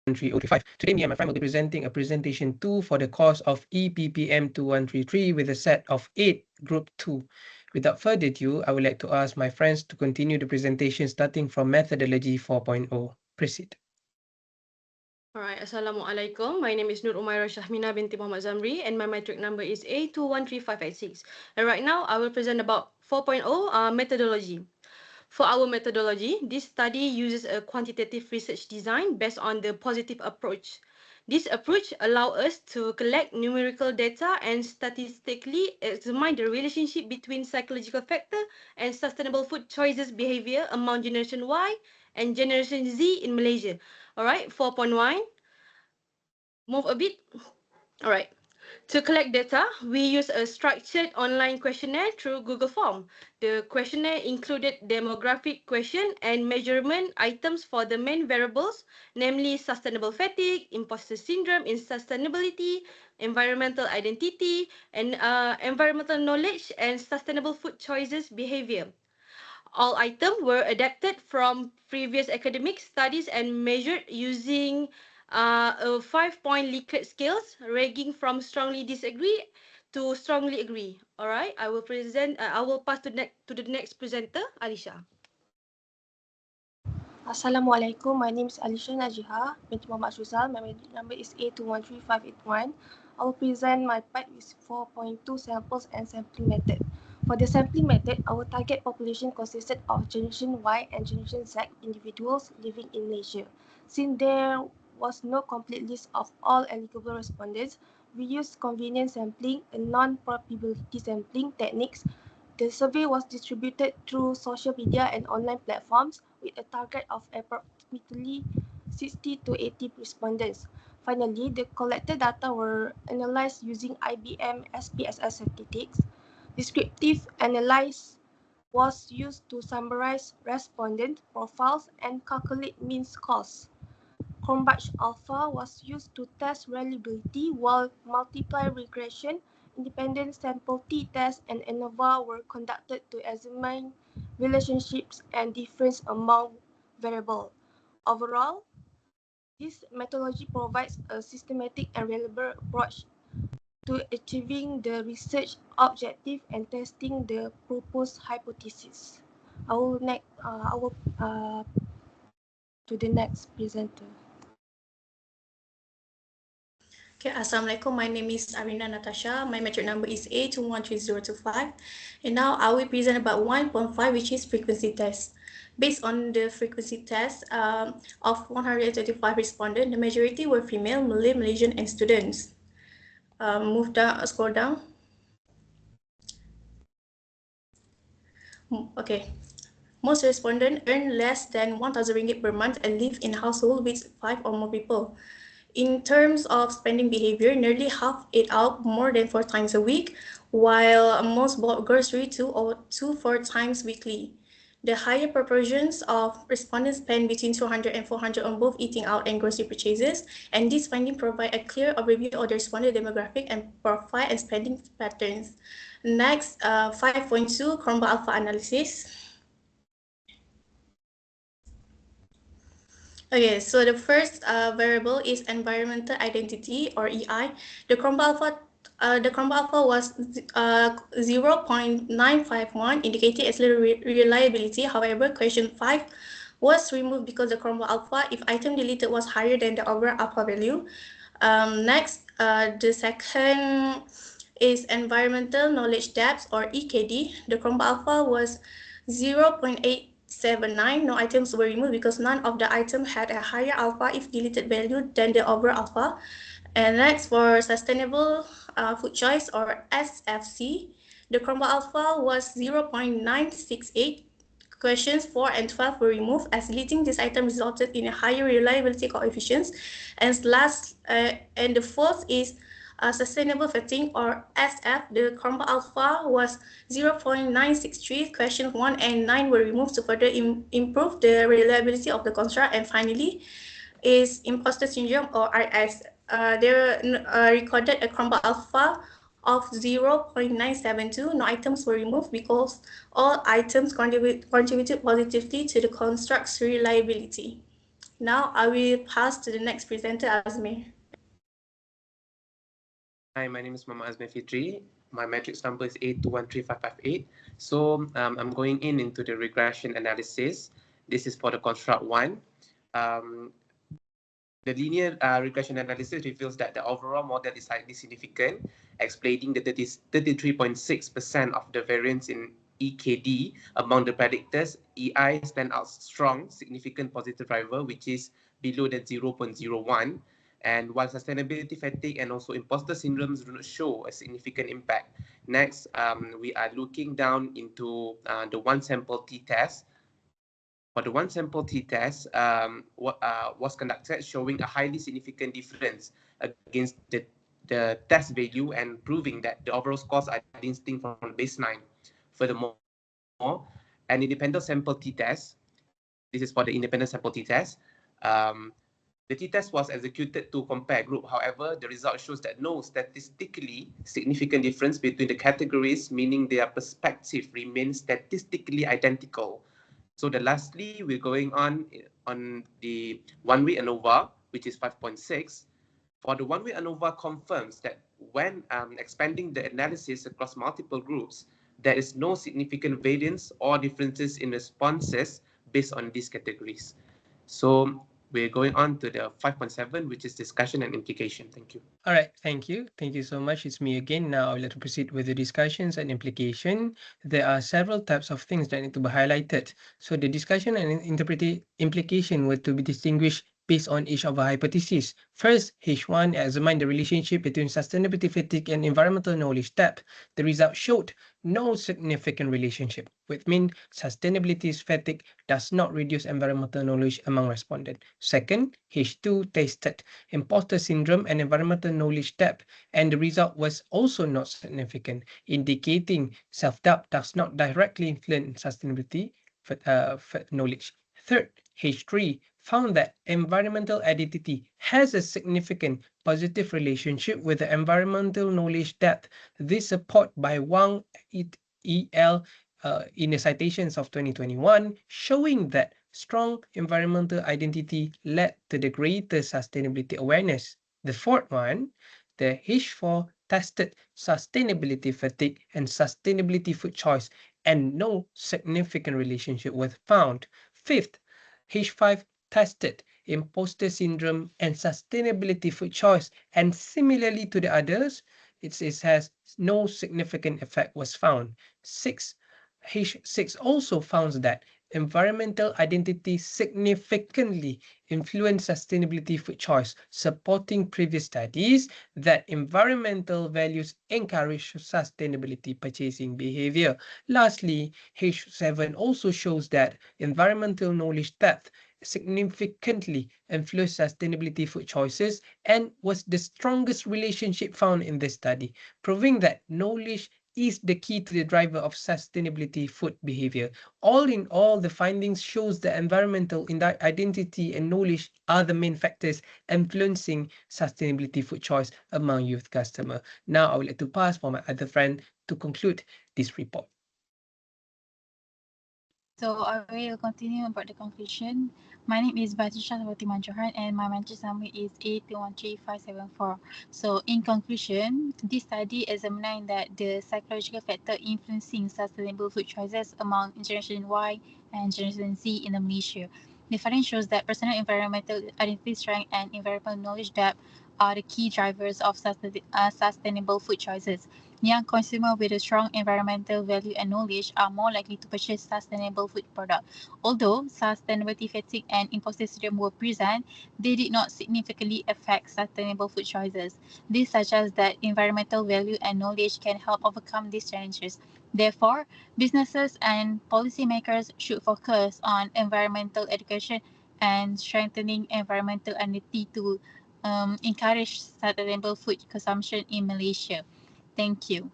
13035. Today, me and my friend will be presenting a presentation 2 for the course of EPPM 2133 with a set of 8, Group 2. Without further ado, I would like to ask my friends to continue the presentation starting from Methodology 4.0. Proceed. Alright, Assalamualaikum. My name is Nur Umairah Shahmina binti Muhammad Zamri and my metric number is A213586. And right now, I will present about 4.0 methodology. For our methodology, this study uses a quantitative research design based on the positive approach. This approach allows us to collect numerical data and statistically examine the relationship between psychological factor and sustainable food choices behavior among Generation Y and Generation Z in Malaysia. Alright, 4.1. Move a bit. Alright. To collect data, we use a structured online questionnaire through Google Form. The questionnaire included demographic question and measurement items for the main variables, namely sustainable fatigue, imposter syndrome, insustainability, environmental identity, and environmental knowledge, and sustainable food choices behavior. All items were adapted from previous academic studies and measured using a 5-point Likert scales, ranging from strongly disagree to strongly agree. All right, I will present. I will pass to the next presenter, Alisha. Assalamualaikum. My name is Alisha Najiha binti Muhammad Shuzal. My number is A213581. I will present my part with 4.2 samples and sampling method. For the sampling method, our target population consisted of Generation Y and Generation Z individuals living in Malaysia. Since there was no complete list of all eligible respondents, we used convenient sampling and non-probability sampling techniques. The survey was distributed through social media and online platforms with a target of approximately 60 to 80 respondents. Finally, the collected data were analyzed using IBM SPSS statistics. Descriptive analysis was used to summarize respondent profiles and calculate mean scores. Cronbach alpha was used to test reliability, while multiply regression, independent sample t-test, and ANOVA were conducted to examine relationships and difference among variables. Overall, this methodology provides a systematic and reliable approach to achieving the research objective and testing the proposed hypothesis. I will to the next presenter. Okay, Assalamualaikum. My name is Arina Natasha. My metric number is A213025. And now I will present about 1.5, which is frequency test. Based on the frequency test of 135 respondents, the majority were female, Malay, Malaysian, and students. Scroll down. Okay. Most respondents earn less than 1,000 ringgit per month and live in a household with 5 or more people. In terms of spending behavior, nearly half ate out more than 4 times a week, while most bought grocery 2 to 4 times weekly. The higher proportions of respondents spend between 200 and 400 on both eating out and grocery purchases, and this finding provide a clear overview of the respondent demographic and profile and spending patterns. Next, 5.2 Cronbach alpha analysis. Okay, so the first variable is environmental identity, or EI. The Cronbach alpha was 0.951, indicated as reliability. However, question 5 was removed because the Cronbach alpha, if item deleted, was higher than the overall alpha value. Next, the second is environmental knowledge depth, or EKD. The Cronbach alpha was 0.879. No items were removed because none of the items had a higher alpha if deleted value than the overall alpha. And next, for sustainable food choice, or SFC, the Cronbach alpha was 0.968. Questions 4 and 12 were removed, as deleting this item resulted in a higher reliability coefficients. And last, and the fourth is sustainable fatigue, or SF. The Cronbach alpha was 0.963. Questions 1 and 9 were removed to further improve the reliability of the construct. And finally is imposter syndrome, or RS. They recorded a Cronbach alpha of 0.972. No items were removed because all items contributed positively to the construct's reliability. Now I will pass to the next presenter, Azmi. Hi, my name is Mama Azmi Fitri. My matrix number is 8213558. So I'm going into the regression analysis. This is for the construct 1. The linear regression analysis reveals that the overall model is highly significant, explaining the 33.6% of the variance in EKD among the predictors. EI stand out strong, significant positive driver, which is below the 0.01. And while sustainability fatigue and also imposter syndromes do not show a significant impact. Next, we are looking down into the one sample t-test. For the one sample t-test was conducted, showing a highly significant difference against the test value and proving that the overall scores are distinct from baseline. Furthermore, an independent sample t-test, this is for the independent sample t-test, the t-test was executed to compare group. However, the result shows that no statistically significant difference between the categories, meaning their perspective remains statistically identical. So lastly, we're going on the one-way ANOVA, which is 5.6. For the one-way ANOVA confirms that when expanding the analysis across multiple groups, there is no significant variance or differences in responses based on these categories. So we're going on to the 5.7, which is discussion and implication. Thank you. All right, thank you. Thank you so much. It's me again. Now I would like to proceed with the discussions and implication. There are several types of things that need to be highlighted. So the discussion and implication were to be distinguished based on each of our hypotheses. First, H1 examined the relationship between sustainability fatigue and environmental knowledge depth. The result showed no significant relationship, which means sustainability fatigue does not reduce environmental knowledge among respondents. Second, H2 tested imposter syndrome and environmental knowledge depth, and the result was also not significant, indicating self-doubt does not directly influence sustainability knowledge. Third, H3 found that environmental identity has a significant positive relationship with the environmental knowledge depth. This support by Wang et.al. In the citations of 2021, showing that strong environmental identity led to the greater sustainability awareness. The fourth one, the H4 tested sustainability fatigue and sustainability food choice, and no significant relationship was found. Fifth, H5 tested imposter syndrome and sustainability food choice, and similarly to the others, it has no significant effect was found. H6 also found that environmental identity significantly influence sustainability food choice, supporting previous studies that environmental values encourage sustainability purchasing behavior. Lastly, H7 also shows that environmental knowledge depth significantly influenced sustainability food choices and was the strongest relationship found in this study, proving that knowledge is the key to the driver of sustainability food behavior. All in all, the findings shows that environmental identity and knowledge are the main factors influencing sustainability food choice among youth customer. Now I would like to pass for my other friend to conclude this report. So I will continue about the conclusion. My name is Batisha Fatimah Johan and my matrix number is A213574. So in conclusion, this study examined that the psychological factor influencing sustainable food choices among Generation Y and Generation Z in Malaysia. The finding shows that personal environmental identity strength and environmental knowledge depth are the key drivers of sustainable food choices. Young consumers with a strong environmental value and knowledge are more likely to purchase sustainable food products. Although sustainability fatigue and imposter syndrome were present, they did not significantly affect sustainable food choices. This suggests that environmental value and knowledge can help overcome these challenges. Therefore, businesses and policymakers should focus on environmental education and strengthening environmental identity to encourage sustainable food consumption in Malaysia. Thank you.